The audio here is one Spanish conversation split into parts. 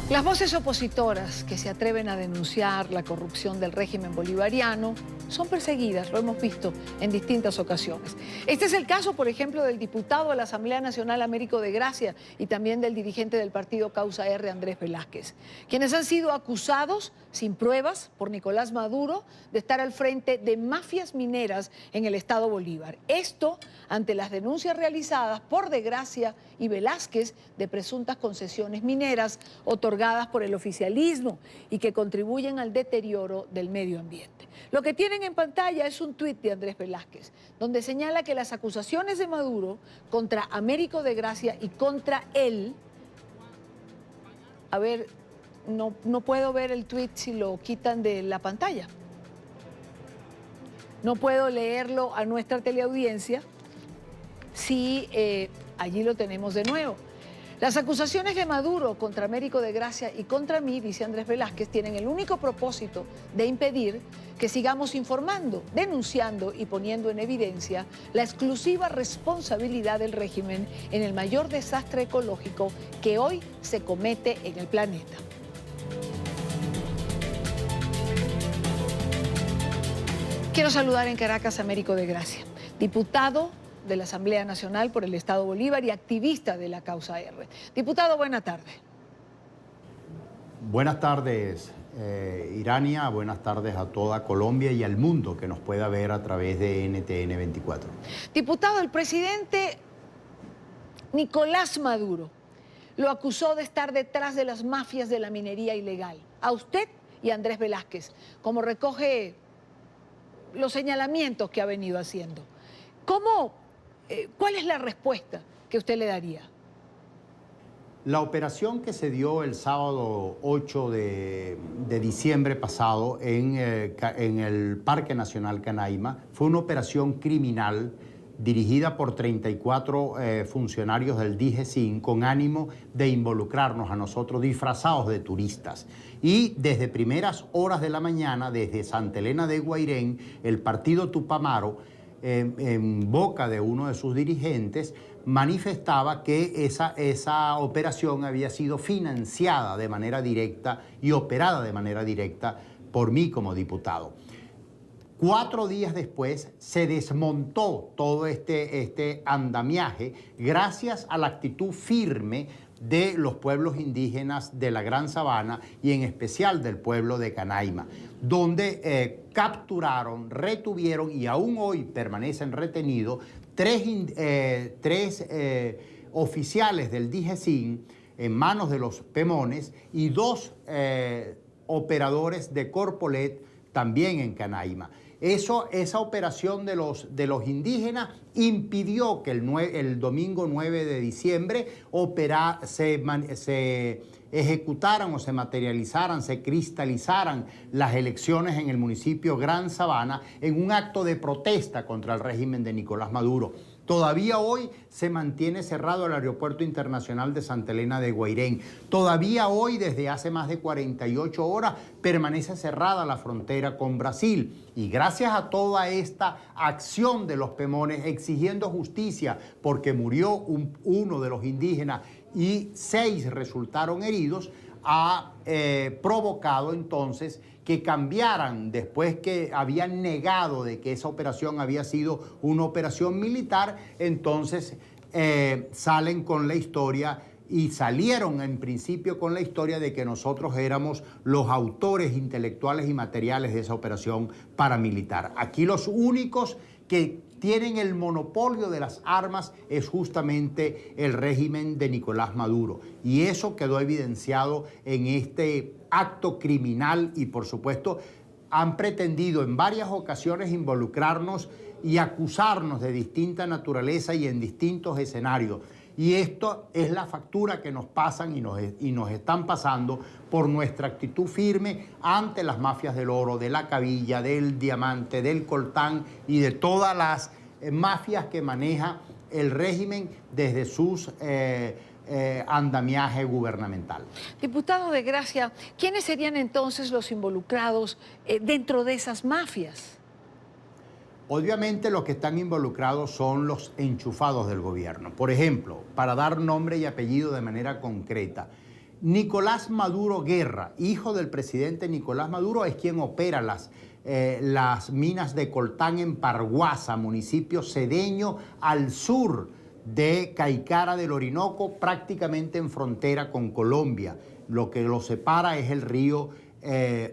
Las voces opositoras que se atreven a denunciar la corrupción del régimen bolivariano son perseguidas, lo hemos visto en distintas ocasiones. Este es el caso, por ejemplo, del diputado de la Asamblea Nacional Américo de Gracia y también del dirigente del partido Causa R, Andrés Velázquez, quienes han sido acusados sin pruebas por Nicolás Maduro de estar al frente de mafias mineras en el estado Bolívar. Esto ante las denuncias realizadas por De Gracia y Velázquez de presuntas concesiones mineras otorgadas por el oficialismo y que contribuyen al deterioro del medio ambiente. Lo que tienen en pantalla es un tuit de Andrés Velázquez, donde señala que las acusaciones de Maduro contra Américo de Gracia y contra él... A ver, no puedo ver el tuit si lo quitan de la pantalla. No puedo leerlo a nuestra teleaudiencia si allí lo tenemos de nuevo. Las acusaciones de Maduro contra Américo de Gracia y contra mí, dice Andrés Velázquez, tienen el único propósito de impedir que sigamos informando, denunciando y poniendo en evidencia la exclusiva responsabilidad del régimen en el mayor desastre ecológico que hoy se comete en el planeta. Quiero saludar en Caracas a Américo de Gracia, diputado de la Asamblea Nacional por el Estado Bolívar y activista de la Causa R. Diputado, buena tarde. Buenas tardes, Irania. Buenas tardes a toda Colombia y al mundo que nos pueda ver a través de NTN 24. Diputado, el presidente Nicolás Maduro lo acusó de estar detrás de las mafias de la minería ilegal. A usted y a Andrés Velázquez, como recoge los señalamientos que ha venido haciendo. ¿Cuál es la respuesta que usted le daría? La operación que se dio el sábado 8 de diciembre pasado en el Parque Nacional Canaima fue una operación criminal dirigida por 34 funcionarios del DIGESIN con ánimo de involucrarnos a nosotros disfrazados de turistas. Y desde primeras horas de la mañana, desde Santa Elena de Guairén, el partido Tupamaro, en boca de uno de sus dirigentes, manifestaba que esa operación había sido financiada de manera directa y operada de manera directa por mí como diputado. 4 días después se desmontó todo este andamiaje gracias a la actitud firme de los pueblos indígenas de la Gran Sabana y en especial del pueblo de Canaima, donde capturaron, retuvieron y aún hoy permanecen retenidos tres oficiales del DIGESIN en manos de los Pemones y 2 operadores de Corpolet también en Canaima. Esa operación de los indígenas impidió que el domingo 9 de diciembre se ejecutaran o se materializaran, se cristalizaran las elecciones en el municipio Gran Sabana en un acto de protesta contra el régimen de Nicolás Maduro. Todavía hoy se mantiene cerrado el aeropuerto internacional de Santa Elena de Guairén. Todavía hoy, desde hace más de 48 horas, permanece cerrada la frontera con Brasil. Y gracias a toda esta acción de los Pemones exigiendo justicia porque murió uno de los indígenas y 6 resultaron heridos, ha provocado entonces que cambiaran, después que habían negado de que esa operación había sido una operación militar, entonces salen con la historia y salieron en principio con la historia de que nosotros éramos los autores intelectuales y materiales de esa operación paramilitar. Aquí los únicos que tienen el monopolio de las armas es justamente el régimen de Nicolás Maduro. Y eso quedó evidenciado en este acto criminal y, por supuesto, han pretendido en varias ocasiones involucrarnos y acusarnos de distinta naturaleza y en distintos escenarios. Y esto es la factura que nos pasan y nos están pasando por nuestra actitud firme ante las mafias del oro, de la cabilla, del diamante, del coltán y de todas las mafias que maneja el régimen desde sus andamiaje gubernamental. Diputado de Gracia, ¿quiénes serían entonces los involucrados dentro de esas mafias? Obviamente los que están involucrados son los enchufados del gobierno. Por ejemplo, para dar nombre y apellido de manera concreta, Nicolás Maduro Guerra, hijo del presidente Nicolás Maduro, es quien opera las minas de coltán en Parguasa, municipio cedeño al sur de Caicara del Orinoco, prácticamente en frontera con Colombia. Lo que lo separa es el río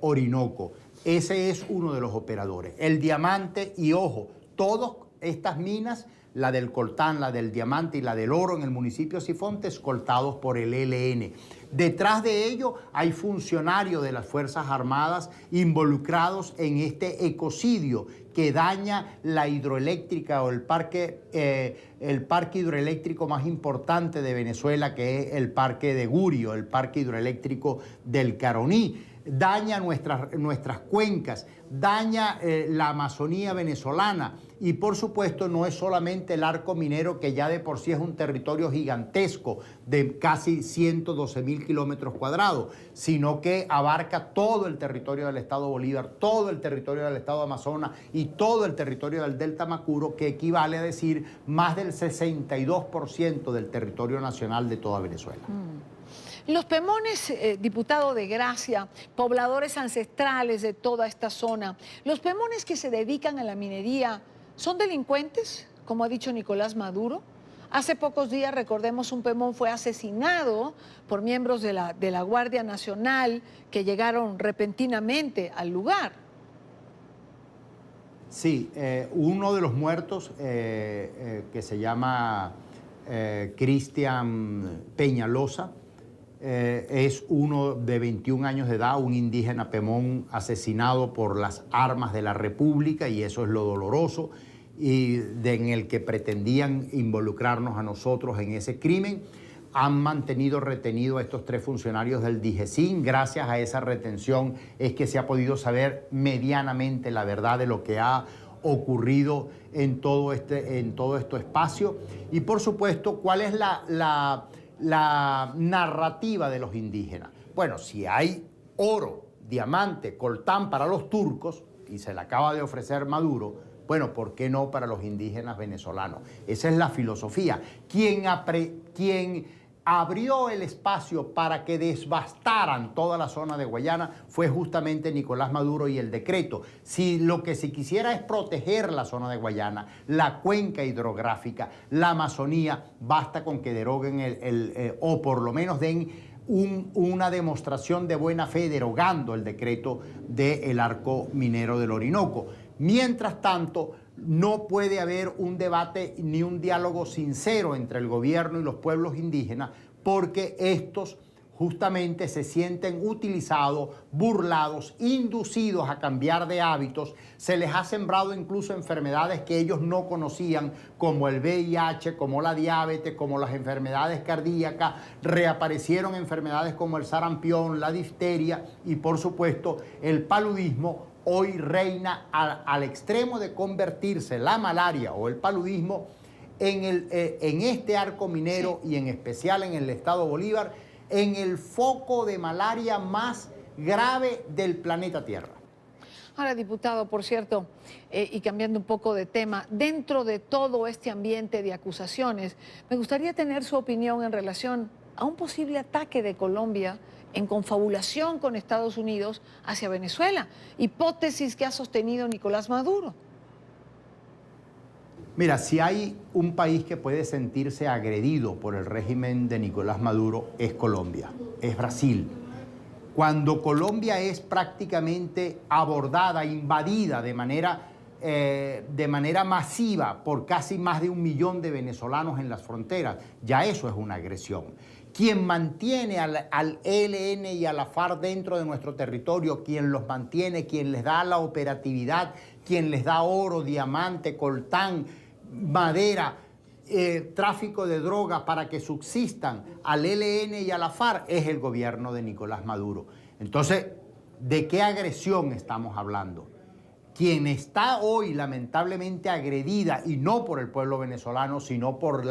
Orinoco. Ese es uno de los operadores. El diamante, y ojo, todas estas minas, la del coltán, la del diamante y la del oro en el municipio de Sifonte, escoltados por el ELN. Detrás de ello hay funcionarios de las Fuerzas Armadas involucrados en este ecocidio que daña la hidroeléctrica o el parque hidroeléctrico más importante de Venezuela, que es el parque de Gurio, el parque hidroeléctrico del Caroní. Daña nuestras cuencas, daña la Amazonía venezolana y por supuesto no es solamente el arco minero, que ya de por sí es un territorio gigantesco de casi 112.000 kilómetros cuadrados, sino que abarca todo el territorio del estado Bolívar, todo el territorio del estado Amazonas y todo el territorio del Delta Macuro, que equivale a decir más del 62% del territorio nacional de toda Venezuela. Los Pemones, diputado de Gracia, pobladores ancestrales de toda esta zona, ¿los Pemones que se dedican a la minería son delincuentes, como ha dicho Nicolás Maduro? Hace pocos días, recordemos, un Pemón fue asesinado por miembros de la Guardia Nacional que llegaron repentinamente al lugar. Sí, uno de los muertos, que se llama Cristian Peñalosa, es uno de 21 años de edad, un indígena Pemón asesinado por las armas de la República, y eso es lo doloroso, y en el que pretendían involucrarnos a nosotros en ese crimen. Han mantenido retenido a estos 3 funcionarios del DIGESIN. Gracias a esa retención es que se ha podido saber medianamente la verdad de lo que ha ocurrido en todo este espacio. Y por supuesto, ¿cuál es la narrativa de los indígenas? Bueno, si hay oro, diamante, coltán para los turcos, y se le acaba de ofrecer Maduro, bueno, ¿por qué no para los indígenas venezolanos? Esa es la filosofía. Quien abrió el espacio para que devastaran toda la zona de Guayana fue justamente Nicolás Maduro y el decreto. Si lo que se quisiera es proteger la zona de Guayana, la cuenca hidrográfica, la Amazonía, basta con que deroguen o por lo menos den una demostración de buena fe derogando el decreto del arco minero del Orinoco. Mientras tanto, no puede haber un debate ni un diálogo sincero entre el gobierno y los pueblos indígenas, porque estos justamente se sienten utilizados, burlados, inducidos a cambiar de hábitos. Se les ha sembrado incluso enfermedades que ellos no conocían, como el VIH, como la diabetes, como las enfermedades cardíacas. Reaparecieron enfermedades como el sarampión, la difteria y, por supuesto, el paludismo. Hoy reina al extremo de convertirse la malaria o el paludismo en este arco minero, y en especial en el estado Bolívar, en el foco de malaria más grave del planeta Tierra. Ahora, diputado, por cierto, y cambiando un poco de tema, dentro de todo este ambiente de acusaciones, me gustaría tener su opinión en relación a un posible ataque de Colombia en confabulación con Estados Unidos hacia Venezuela, hipótesis que ha sostenido Nicolás Maduro. Mira, si hay un país que puede sentirse agredido por el régimen de Nicolás Maduro, es Colombia, es Brasil. Cuando Colombia es prácticamente abordada, invadida de manera masiva por casi más de 1 millón de venezolanos en las fronteras, ya eso es una agresión. Quien mantiene al ELN y a la FARC dentro de nuestro territorio, quien los mantiene, quien les da la operatividad, quien les da oro, diamante, coltán, madera, tráfico de drogas para que subsistan al ELN y a la FARC, es el gobierno de Nicolás Maduro. Entonces, ¿de qué agresión estamos hablando? Quien está hoy lamentablemente agredida, y no por el pueblo venezolano, sino por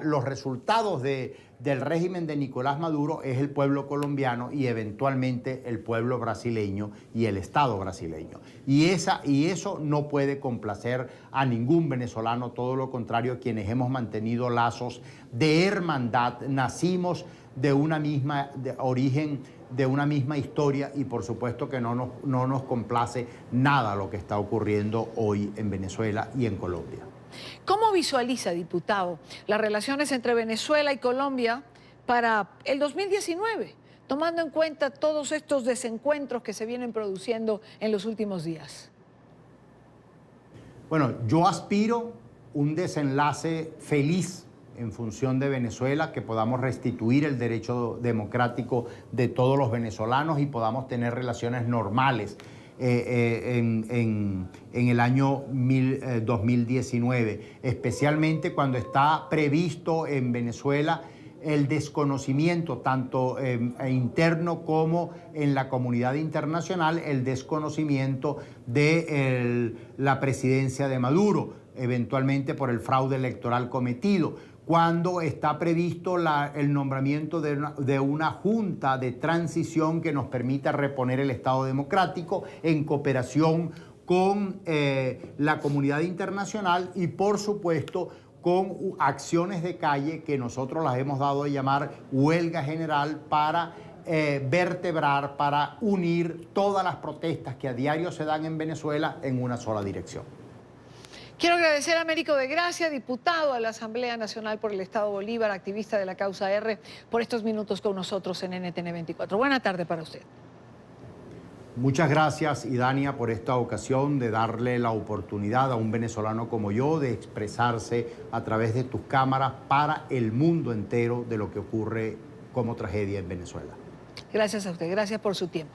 los resultados del régimen de Nicolás Maduro, es el pueblo colombiano y eventualmente el pueblo brasileño y el Estado brasileño. Y eso no puede complacer a ningún venezolano, todo lo contrario, quienes hemos mantenido lazos de hermandad, nacimos de una misma origen, de una misma historia, y por supuesto que no nos complace nada lo que está ocurriendo hoy en Venezuela y en Colombia. ¿Cómo visualiza, diputado, las relaciones entre Venezuela y Colombia para el 2019, tomando en cuenta todos estos desencuentros que se vienen produciendo en los últimos días? Bueno, yo aspiro un desenlace feliz en función de Venezuela, que podamos restituir el derecho democrático de todos los venezolanos y podamos tener relaciones normales en el año 2019, especialmente cuando está previsto en Venezuela el desconocimiento, tanto interno como en la comunidad internacional, el desconocimiento de la presidencia de Maduro, eventualmente por el fraude electoral cometido, cuando está previsto el nombramiento de una junta de transición que nos permita reponer el Estado democrático en cooperación con la comunidad internacional y, por supuesto, con acciones de calle que nosotros las hemos dado a llamar huelga general para vertebrar, para unir todas las protestas que a diario se dan en Venezuela en una sola dirección. Quiero agradecer a Américo de Gracia, diputado a la Asamblea Nacional por el Estado Bolívar, activista de la causa R, por estos minutos con nosotros en NTN 24. Buena tarde para usted. Muchas gracias, Idania, por esta ocasión de darle la oportunidad a un venezolano como yo de expresarse a través de tus cámaras para el mundo entero de lo que ocurre como tragedia en Venezuela. Gracias a usted, gracias por su tiempo.